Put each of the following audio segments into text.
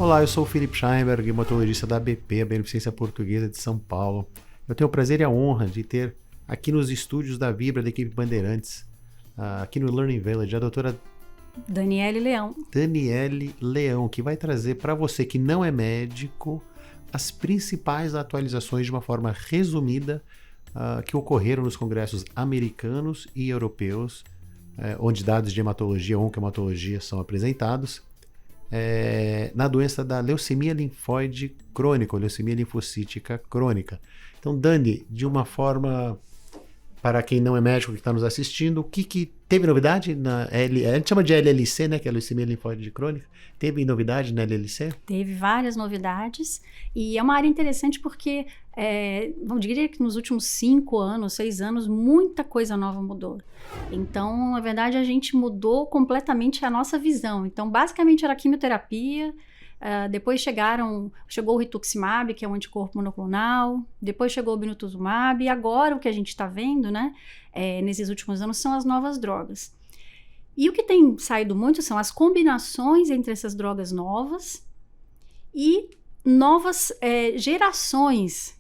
Olá, eu sou o Felipe Scheinberg, hematologista da ABP, a Beneficência Portuguesa de São Paulo. Eu tenho o prazer e a honra de ter aqui nos estúdios da Vibra, da equipe Bandeirantes, aqui no Learning Village, a doutora Daniele Leão. Daniele Leão, que vai trazer para você que não é médico as principais atualizações de uma forma resumida que ocorreram nos congressos americanos e europeus, onde dados de hematologia ou oncohematologia são apresentados, na doença da leucemia linfóide crônica, ou leucemia linfocítica crônica. Então, Dani, de uma forma, para quem não é médico que está nos assistindo, o que teve novidade na a gente chama de LLC, né, que é a leucemia linfóide crônica. Teve novidade na LLC? Teve várias novidades e é uma área interessante porque, vamos dizer que nos últimos 5 anos, 6 anos, muita coisa nova mudou. Então, na verdade, a gente mudou completamente a nossa visão. Então, basicamente era quimioterapia, depois chegou o rituximab, que é um anticorpo monoclonal, depois chegou o obinutuzumab, e agora o que a gente está vendo, né, nesses últimos anos, são as novas drogas. E o que tem saído muito são as combinações entre essas drogas novas e novas gerações,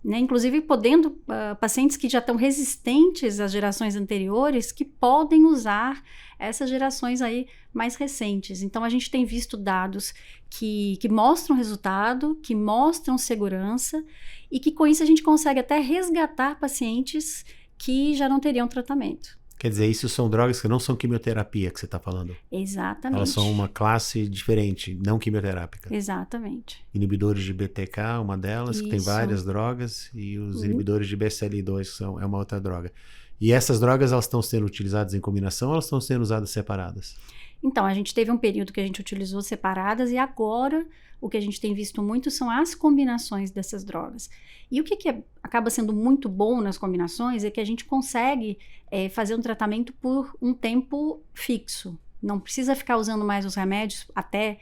né? Inclusive podendo pacientes que já estão resistentes às gerações anteriores que podem usar essas gerações aí mais recentes. Então a gente tem visto dados que mostram resultado, que mostram segurança e que com isso a gente consegue até resgatar pacientes que já não teriam tratamento. Quer dizer, isso são drogas que não são quimioterapia que você está falando? Exatamente. Elas são uma classe diferente, não quimioterápica. Exatamente. Inibidores de BTK, uma delas, Isso. que tem várias drogas, e os inibidores de BCL2, que é uma outra droga. E essas drogas, elas estão sendo utilizadas em combinação ou elas estão sendo usadas separadas? Então, a gente teve um período que a gente utilizou separadas e agora o que a gente tem visto muito são as combinações dessas drogas. E o que acaba sendo muito bom nas combinações é que a gente consegue fazer um tratamento por um tempo fixo. Não precisa ficar usando mais os remédios até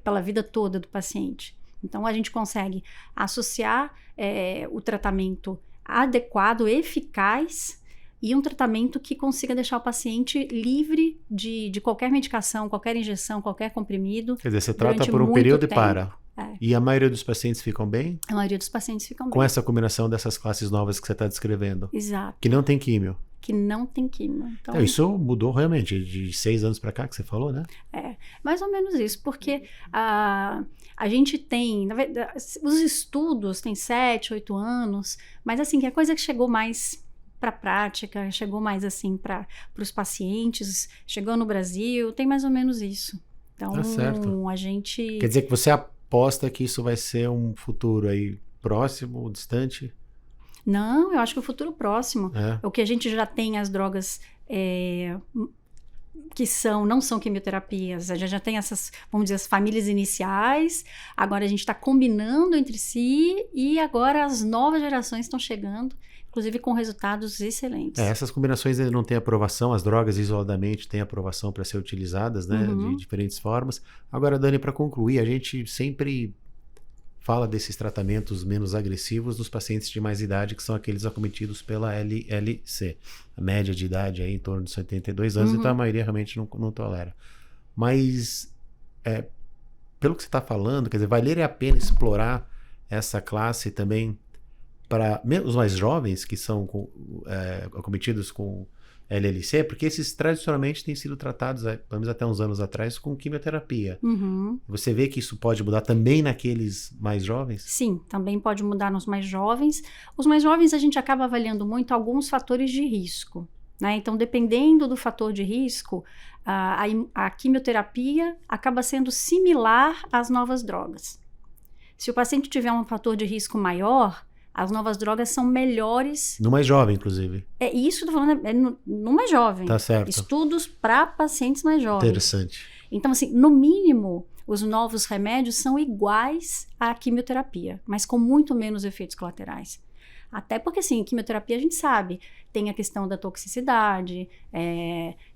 pela vida toda do paciente. Então, a gente consegue associar o tratamento adequado, eficaz, e um tratamento que consiga deixar o paciente livre de qualquer medicação, qualquer injeção, qualquer comprimido. Quer dizer, você trata por um período tempo. E para. E a maioria dos pacientes ficam bem? A maioria dos pacientes ficam bem. Com essa combinação dessas classes novas que você está descrevendo? Exato. Que não tem químio? Que não tem quimio. Então, isso mudou realmente, de 6 anos para cá que você falou, né? Mais ou menos isso, porque a gente tem, na verdade, os estudos têm 7, 8 anos, mas assim, que a coisa que chegou mais para a prática, chegou mais assim para os pacientes, chegou no Brasil, tem mais ou menos isso. Então, tá certo. A gente... Quer dizer que você aposta que isso vai ser um futuro aí próximo, distante? Não, eu acho que o futuro próximo. O que a gente já tem as drogas que não são quimioterapias, a gente já tem essas, vamos dizer, as famílias iniciais, agora a gente está combinando entre si e agora as novas gerações estão chegando, inclusive com resultados excelentes. Essas combinações ainda não têm aprovação, as drogas isoladamente têm aprovação para ser utilizadas, né, de diferentes formas. Agora, Dani, para concluir, a gente sempre fala desses tratamentos menos agressivos nos pacientes de mais idade, que são aqueles acometidos pela LLC. A média de idade é em torno de 72 anos, então a maioria realmente não tolera. Mas, pelo que você está falando, quer dizer, valeria a pena explorar essa classe também para os mais jovens que são acometidos com LLC, porque esses tradicionalmente têm sido tratados, pelo menos até uns anos atrás, com quimioterapia. Você vê que isso pode mudar também naqueles mais jovens? Sim, também pode mudar nos mais jovens. Os mais jovens a gente acaba avaliando muito alguns fatores de risco, né? Então, dependendo do fator de risco, a quimioterapia acaba sendo similar às novas drogas. Se o paciente tiver um fator de risco maior, as novas drogas são melhores. No mais jovem, inclusive. Isso que eu tô falando, no mais jovem. Tá certo. Estudos para pacientes mais jovens. Interessante. Então, assim, no mínimo, os novos remédios são iguais à quimioterapia, mas com muito menos efeitos colaterais. Até porque, assim, quimioterapia a gente sabe, tem a questão da toxicidade,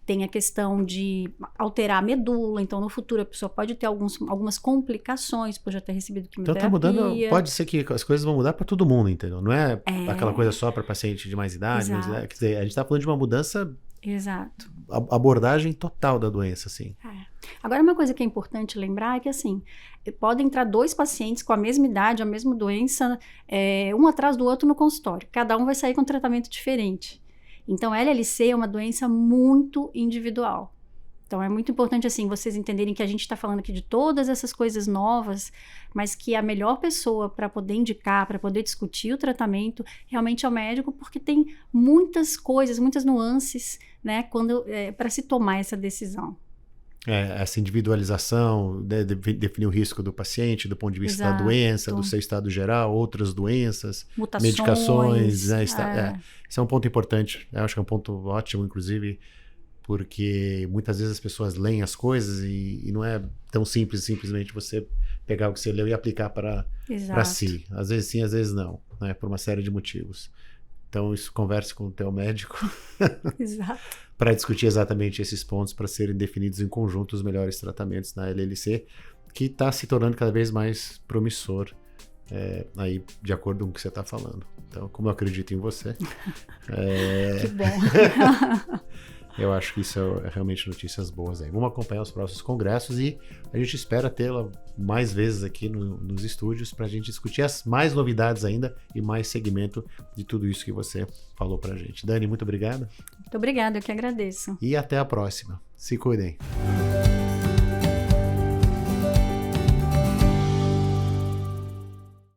tem a questão de alterar a medula, então no futuro a pessoa pode ter algumas complicações por já ter recebido quimioterapia. Então tá mudando, pode ser que as coisas vão mudar para todo mundo, entendeu? Não é aquela coisa só para paciente de mais idade, quer dizer, a gente tá falando de uma mudança abordagem total da doença, assim. Agora, uma coisa que é importante lembrar é que, assim, podem entrar 2 pacientes com a mesma idade, a mesma doença, um atrás do outro no consultório. Cada um vai sair com um tratamento diferente. Então, LLC é uma doença muito individual. Então, é muito importante, assim, vocês entenderem que a gente está falando aqui de todas essas coisas novas, mas que a melhor pessoa para poder indicar, para poder discutir o tratamento, realmente é o médico, porque tem muitas coisas, muitas nuances, né, para se tomar essa decisão. Essa individualização, né, definir o risco do paciente, do ponto de vista da doença, do seu estado geral, outras doenças, mutações, medicações, né, isso é um ponto importante, eu acho que é um ponto ótimo, inclusive, porque muitas vezes as pessoas leem as coisas e não é tão simples simplesmente você pegar o que você leu e aplicar para si. Às vezes sim, às vezes não, né, por uma série de motivos. Então, converse com o teu médico para discutir exatamente esses pontos, para serem definidos em conjunto os melhores tratamentos na LLC, que está se tornando cada vez mais promissor, aí, de acordo com o que você está falando. Então, como eu acredito em você... Que bom! Eu acho que isso é realmente notícias boas aí. Vamos acompanhar os próximos congressos e a gente espera tê-la mais vezes aqui nos estúdios para a gente discutir as mais novidades ainda e mais segmento de tudo isso que você falou para a gente. Dani, muito obrigado. Muito obrigada, eu que agradeço. E até a próxima. Se cuidem.